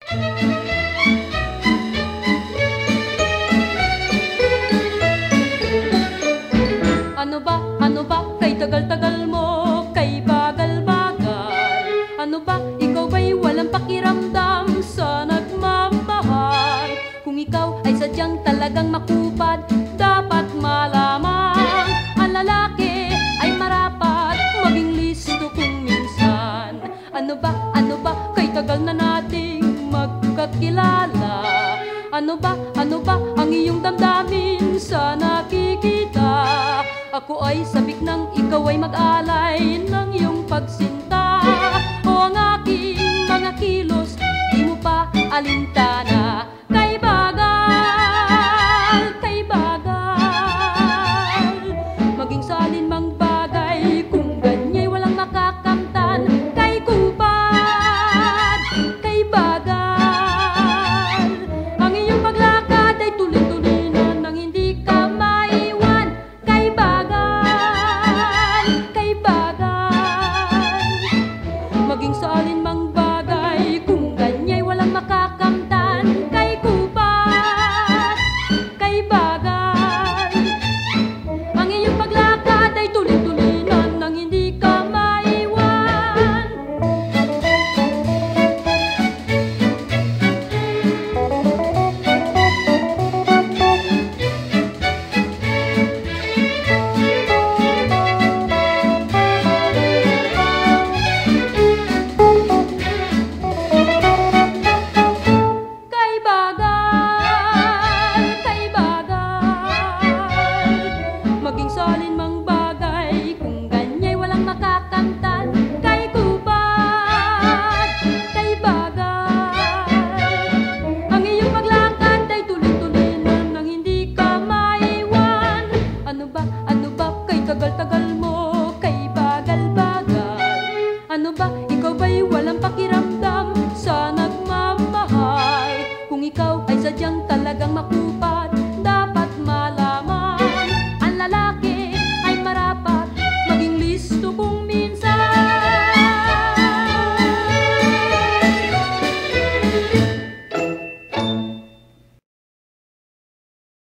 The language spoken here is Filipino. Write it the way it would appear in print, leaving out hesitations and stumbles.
Ano ba, kay tagal-tagal mo, kay bagal-bagal. Ano ba, ikaw ba'y walang pakiramdam sa nagmamahal? Kung ikaw ay sadyang talagang makupad, dapat malaman ang lalaki ay marapat maging listo kung minsan. Ano ba, kay tagal na nating magkakilala. Ano ba, ang iyong damdamin sa nakikita? Ako ay sabik nang ikaw ay mag-alay ng iyong pagsinta. O ang aking mga kilos, di mo pa alintana. Kay bagal, maging sa alinmang bagay, kung ganya'y walang makakamtan. Kay kupad, kay bagal, ang iyong paglakad ay tuloy-tuloy na nang hindi ka maiwan. Kay bagal, maging sa alinmang bagay, kung ganya'y walang makakamtan. Kay kupad, kay bagal, ang iyong paglakad ay tuloy-tuloy na nang hindi ka maiwan. Maging sa alinmang bagay, kung ganya'y walang makakamtan. Kay kupad, kay bagal, ang iyong paglakad ay tuloy-tuloy na nang hindi ka maiwan. Ano ba, kay tagal-tagal